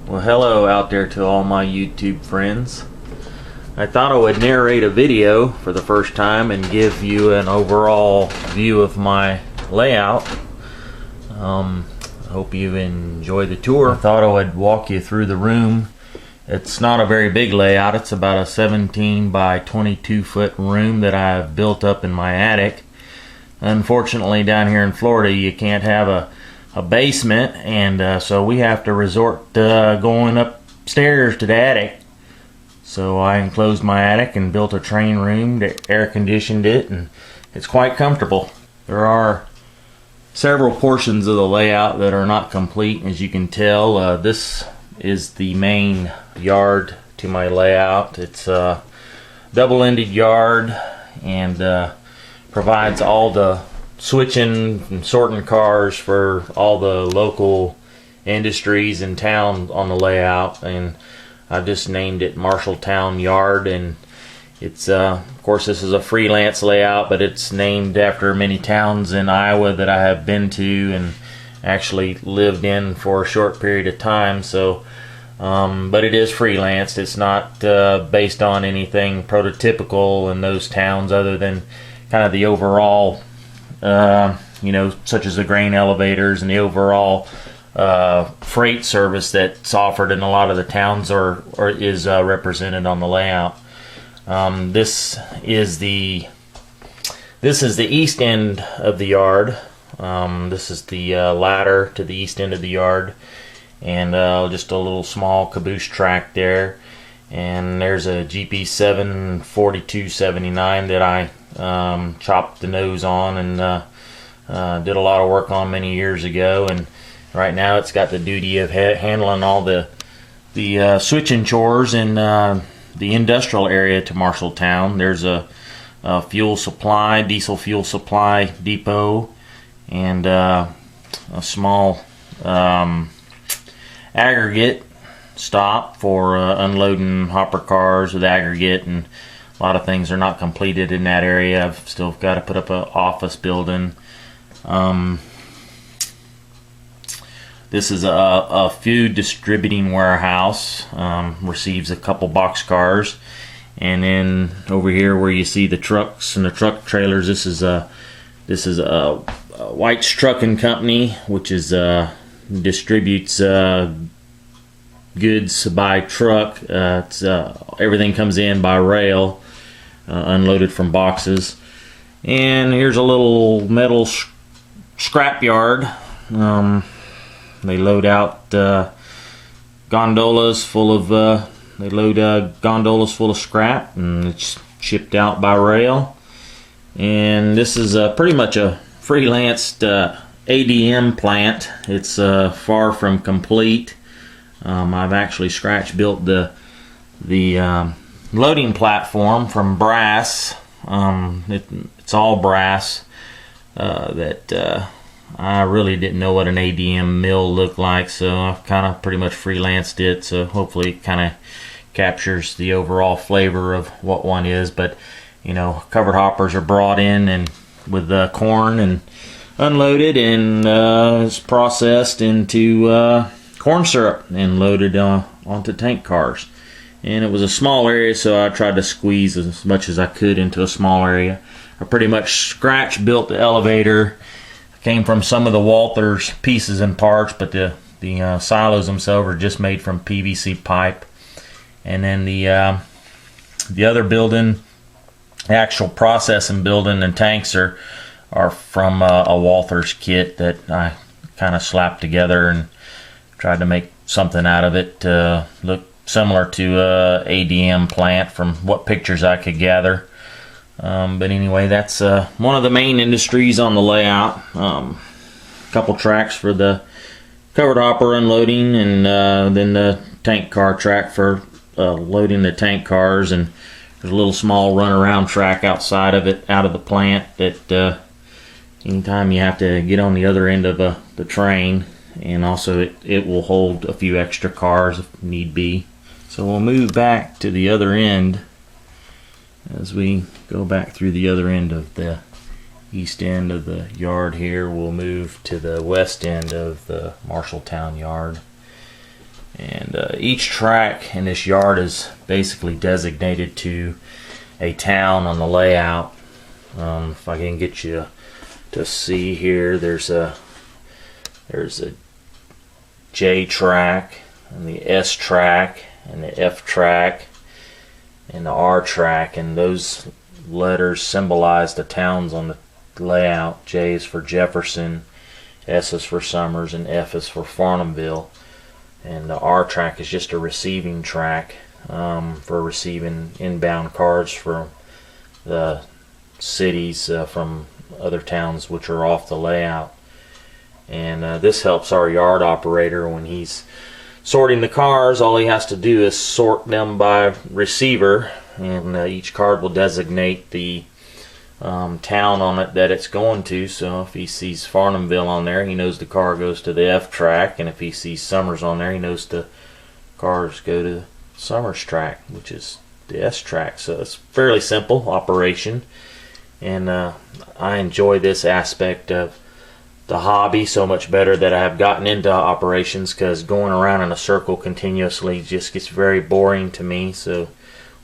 Well, hello out there to all my YouTube friends. I thought I would narrate a video for the first time and give you an overall view of my layout. I hope you enjoy the tour. I thought I would walk you through the room. It's not a very big layout. It's about a 17 by 22 foot room that I've built up in my attic. Unfortunately, down here in Florida, you can't have a basement, and so we have to resort to going upstairs to the attic. So I enclosed my attic and built a train room that air conditioned it, and it's quite comfortable. There are several portions of the layout that are not complete, as you can tell. This is the main yard to my layout. It's a double-ended yard and provides all the switching and sorting cars for all the local industries in town on the layout, and I just named it Marshalltown Yard. And it's of course this is a freelance layout, but it's named after many towns in Iowa that I have been to and actually lived in for a short period of time. So but it is freelanced. It's not based on anything prototypical in those towns other than kind of the overall such as the grain elevators and the overall freight service that's offered in a lot of the towns or is represented on the layout. This is the east end of the yard. This is the ladder to the east end of the yard, and just a little small caboose track there. And there's a GP7 4279 that I chopped the nose on and did a lot of work on many years ago, and right now it's got the duty of handling all the switching chores in the industrial area to Marshalltown. There's a fuel supply, diesel fuel supply depot, and a small aggregate stop for unloading hopper cars with aggregate, and a lot of things are not completed in that area. I've still got to put up an office building. This is a food distributing warehouse. Receives a couple box cars, and then over here where you see the trucks and the truck trailers, this is a White's Trucking Company, which is distributes goods by truck. Everything comes in by rail, unloaded from boxes. And here's a little metal scrap yard. They load out gondolas full of gondolas full of scrap, and it's shipped out by rail. And this is pretty much a freelanced ADM plant. It's far from complete. I've actually scratch built the loading platform from brass. It's all brass that I really didn't know what an ADM mill looked like, so I've kind of pretty much freelanced it, so hopefully it kind of captures the overall flavor of what one is. But covered hoppers are brought in and with corn and unloaded, and it's processed into corn syrup and loaded onto tank cars. And it was a small area, so I tried to squeeze as much as I could into a small area. I pretty much scratch built the elevator. Came from some of the Walther's pieces and parts, but the silos themselves are just made from PVC pipe. And then the other building, the actual processing building and tanks are from a Walther's kit that I kind of slapped together and tried to make something out of it to look similar to a ADM plant from what pictures I could gather. But anyway, that's one of the main industries on the layout. Couple tracks for the covered hopper unloading, and then the tank car track for loading the tank cars. And there's a little small runaround track outside of it, out of the plant, that anytime you have to get on the other end of the train, and also it will hold a few extra cars if need be. So we'll move back to the other end. As we go back through the other end of the east end of the yard here, we'll move to the west end of the Marshalltown Yard. And each track in this yard is basically designated to a town on the layout. If I can get you to see here, there's a J track and the S track and the F track and the R track, and those letters symbolize the towns on the layout. J is for Jefferson, S is for Summers, and F is for Farnhamville. And the R track is just a receiving track for receiving inbound cars from the cities from other towns which are off the layout. And this helps our yard operator when he's sorting the cars. All he has to do is sort them by receiver, and each card will designate the town on it that it's going to. So if he sees Farnhamville on there, he knows the car goes to the F track, and if he sees Summers on there, he knows the cars go to Summers track, which is the S track. So it's a fairly simple operation, and I enjoy this aspect of the hobby so much better that I have gotten into operations, because going around in a circle continuously just gets very boring to me. So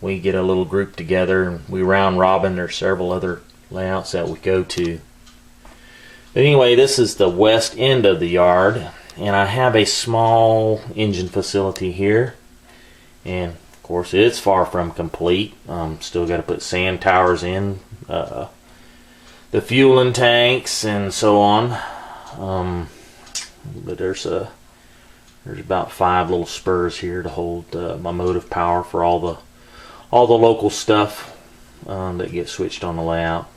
we get a little group together and we round robin. There's several other layouts that we go to. But anyway, this is the west end of the yard, and I have a small engine facility here, and of course it's far from complete. Still got to put sand towers in, the fueling tanks and so on. But there's about 5 little spurs here to hold my motive power for all the local stuff that gets switched on the layout.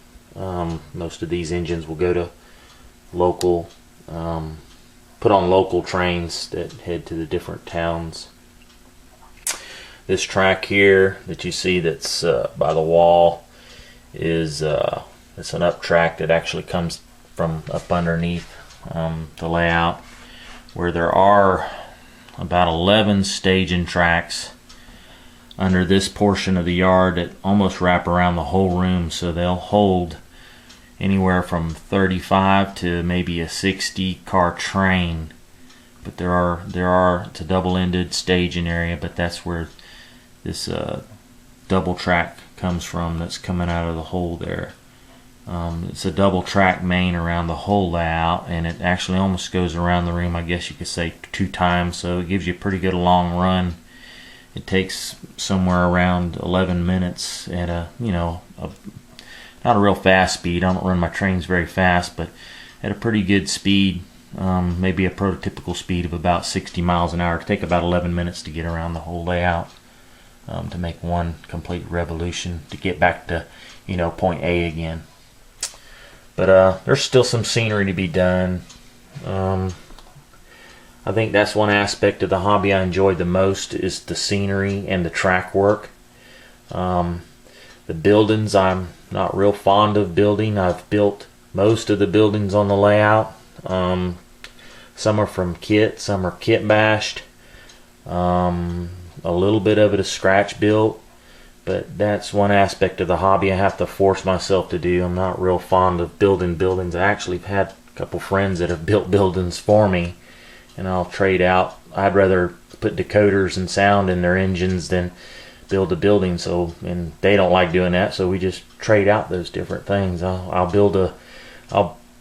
Most of these engines will go to local, put on local trains that head to the different towns. This track here that you see that's by the wall is it's an up track that actually comes from up underneath the layout, where there are about 11 staging tracks under this portion of the yard that almost wrap around the whole room. So they'll hold anywhere from 35 to maybe a 60 car train. But there are it's a double-ended staging area, but that's where this double track comes from, that's coming out of the hole there. It's a double track main around the whole layout, and it actually almost goes around the room, I guess you could say 2 times, so it gives you a pretty good long run. It takes somewhere around 11 minutes at not a real fast speed. I don't run my trains very fast, but at a pretty good speed, maybe a prototypical speed of about 60 miles an hour. It take about 11 minutes to get around the whole layout, to make one complete revolution to get back to point A again. But there's still some scenery to be done. I think that's one aspect of the hobby I enjoy the most, is the scenery and the track work. The buildings, I'm not real fond of building. I've built most of the buildings on the layout. Some are from kit, some are kit bashed. A little bit of it is scratch built. But that's one aspect of the hobby I have to force myself to do. I'm not real fond of building buildings. I actually have had a couple friends that have built buildings for me, and I'll trade out. I'd rather put decoders and sound in their engines than build a building. So, and they don't like doing that, so we just trade out those different things. I'll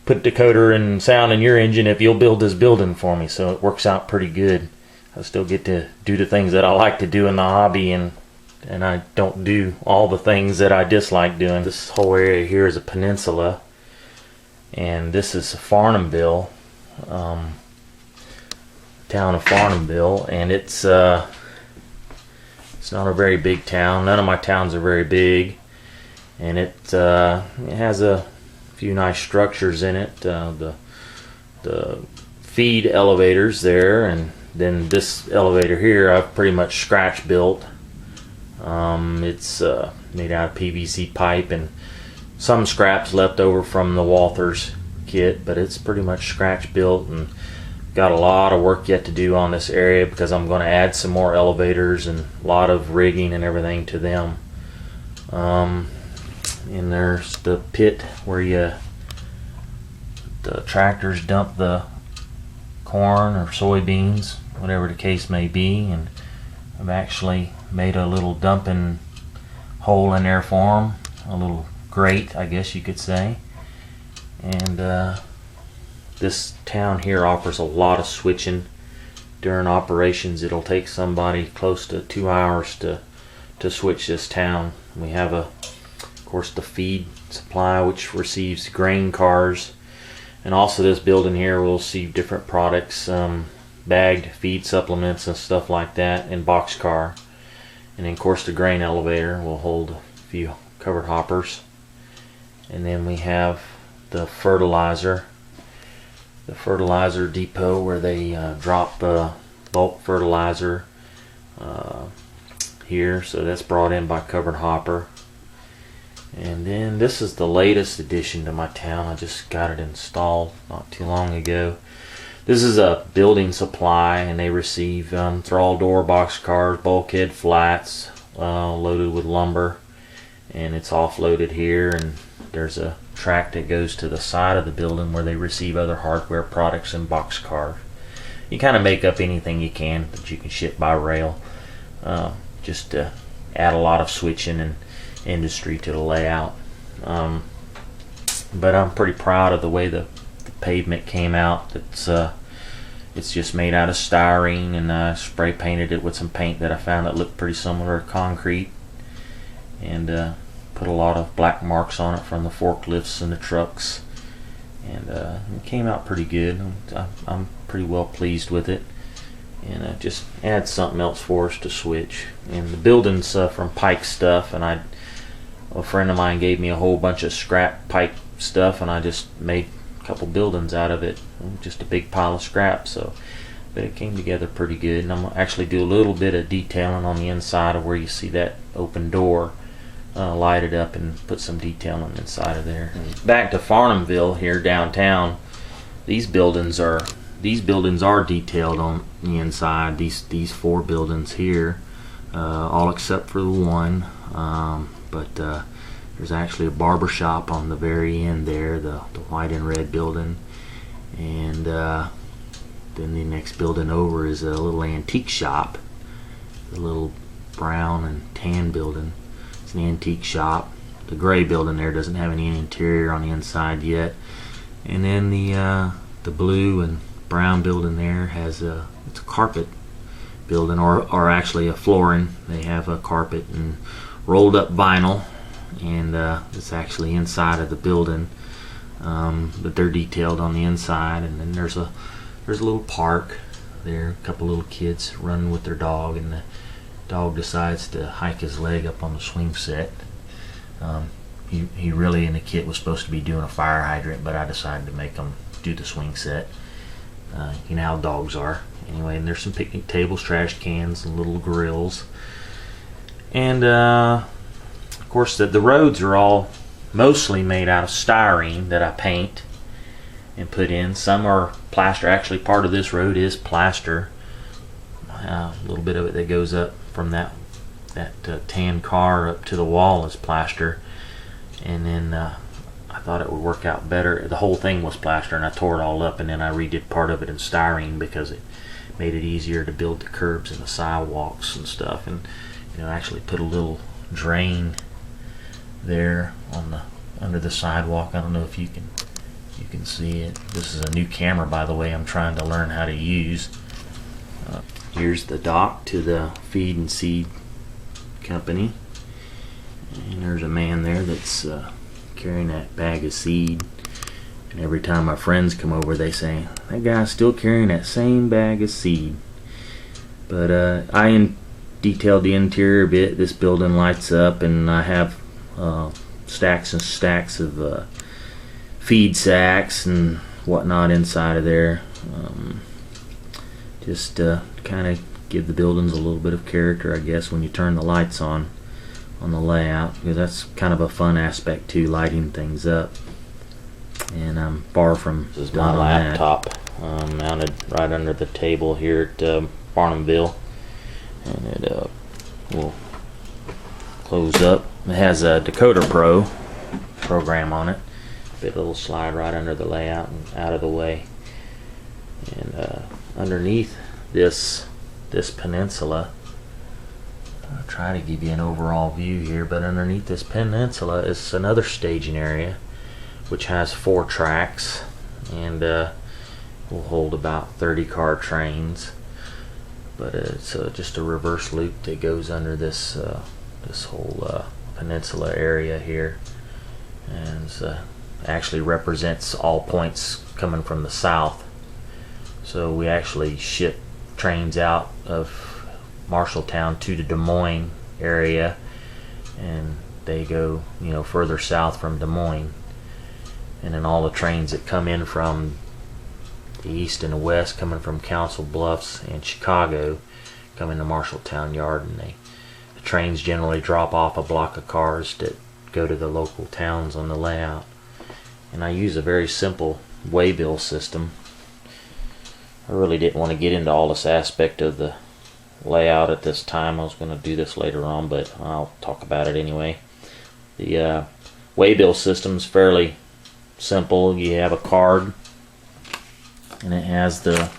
put decoder and sound in your engine if you'll build this building for me. So it works out pretty good. I still get to do the things that I like to do in the hobby, and I don't do all the things that I dislike doing. This whole area here is a peninsula, and this is Farnhamville, town of Farnhamville, and it's not a very big town. None of my towns are very big, and it has a few nice structures in it. The feed elevators there, and then this elevator here I've pretty much scratch built. It's made out of PVC pipe and some scraps left over from the Walthers kit, but it's pretty much scratch built, and got a lot of work yet to do on this area because I'm going to add some more elevators and a lot of rigging and everything to them. And there's the pit where the tractors dump the corn or soybeans. whatever the case may be, and I've actually made a little dumping hole in there for them, a little grate, I guess you could say. And this town here offers a lot of switching during operations. It'll take somebody close to 2 hours to switch this town. We have of course the feed supply, which receives grain cars, and also this building here will receive different products, bagged feed supplements and stuff like that in boxcar. And then of course the grain elevator will hold a few covered hoppers. And then we have the fertilizer depot where they drop bulk fertilizer here, so that's brought in by covered hopper. And then this is the latest addition to my town. I just got it installed not too long ago. This is a building supply, and they receive thrall door boxcars, bulkhead flats loaded with lumber, and it's offloaded here. And there's a track that goes to the side of the building where they receive other hardware products and boxcars. You kind of make up anything you can that you can ship by rail, just to add a lot of switching and industry to the layout. But I'm pretty proud of the way the pavement came out. It's just made out of styrene, and I spray painted it with some paint that I found that looked pretty similar to concrete, and put a lot of black marks on it from the forklifts and the trucks, and it came out pretty good. I'm pretty well pleased with it, and just add something else for us to switch. And the building's from Pike stuff, and a friend of mine gave me a whole bunch of scrap Pike stuff, and I just made a couple buildings out of it, just a big pile of scrap. So, but it came together pretty good. And I'm gonna actually do a little bit of detailing on the inside of where you see that open door, light it up and put some detailing inside of there. And back to Farnhamville here downtown, these buildings are detailed on the inside. These 4 buildings here, all except for the one. But there's actually a barber shop on the very end there, the white and red building, and then the next building over is a little antique shop, the little brown and tan building. It's an antique shop. The gray building there doesn't have any interior on the inside yet, and then the blue and brown building there has it's a carpet building, or actually a flooring. They have a carpet and rolled up vinyl, and it's actually inside of the building, but they're detailed on the inside. And then there's a little park there, a couple little kids running with their dog, and the dog decides to hike his leg up on the swing set. He really in the kit was supposed to be doing a fire hydrant, but I decided to make him do the swing set. You know how dogs are. Anyway, and there's some picnic tables, trash cans, and little grills. And of course the roads are all mostly made out of styrene that I paint and put in. Some are plaster. Actually, part of this road is plaster. A little bit of it that goes up from that tan car up to the wall is plaster. And then I thought it would work out better. The whole thing was plaster, and I tore it all up, and then I redid part of it in styrene because it made it easier to build the curbs and the sidewalks and stuff. And actually put a little drain there on under the sidewalk. I don't know if you can see it. This is a new camera, by the way, I'm trying to learn how to use. Here's the dock to the feed and seed company, and there's a man there that's carrying that bag of seed. And every time my friends come over, they say, "That guy's still carrying that same bag of seed." But I detailed the interior a bit. This building lights up, and I have stacks and stacks of feed sacks and whatnot inside of there, just to kind of give the buildings a little bit of character, I guess, when you turn the lights on the layout, because that's kind of a fun aspect too, lighting things up. And I'm far from this is my laptop mounted right under the table here at Farnhamville, and it will close up. It has a Decoder Pro program on it, but it'll slide right under the layout and out of the way. And underneath this peninsula. I'll try to give you an overall view here, but underneath this peninsula is another staging area which has 4 tracks and will hold about 30 car trains. But it's just a reverse loop that goes under this this whole peninsula area here, and actually represents all points coming from the south. So we actually ship trains out of Marshalltown to the Des Moines area, and they go, you know, further south from Des Moines. And then all the trains that come in from the east and the west, coming from Council Bluffs and Chicago, come into Marshalltown Yard, and the trains generally drop off a block of cars that go to the local towns on the layout. And I use a very simple waybill system. I really didn't want to get into all this aspect of the layout at this time. I was going to do this later on, but I'll talk about it anyway. The waybill system is fairly simple. You have a card, and it has the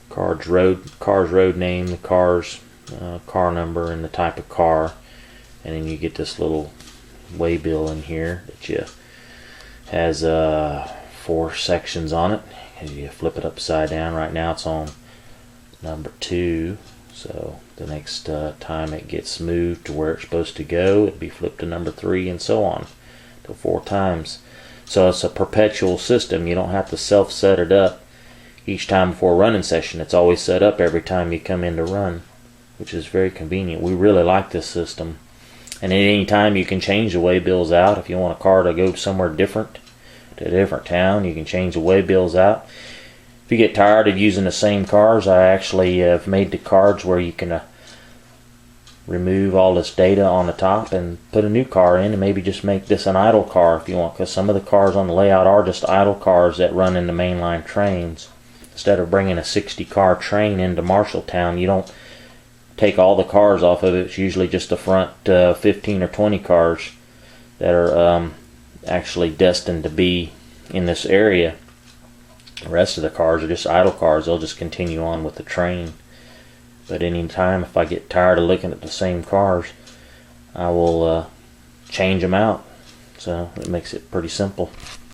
car's road name, the car's car number, and the type of car, and then you get this little waybill in here that has 4 sections on it. As you flip it upside down, right now it's on number 2, so the next time it gets moved to where it's supposed to go, it'd be flipped to number 3, and so on till 4 times. So it's a perpetual system. You don't have to self-set it up each time before a running session. It's always set up every time you come in to run, which is very convenient. We really like this system. And at any time you can change the waybills out. If you want a car to go somewhere different, to a different town, you can change the waybills out. If you get tired of using the same cars, I actually have made the cards where you can remove all this data on the top and put a new car in, and maybe just make this an idle car if you want, because some of the cars on the layout are just idle cars that run in the mainline trains. Instead of bringing a 60 car train into Marshalltown, you don't take all the cars off of it. It's usually just the front 15 or 20 cars that are actually destined to be in this area. The rest of the cars are just idle cars. They'll just continue on with the train. But any time if I get tired of looking at the same cars, I will change them out. So it makes it pretty simple.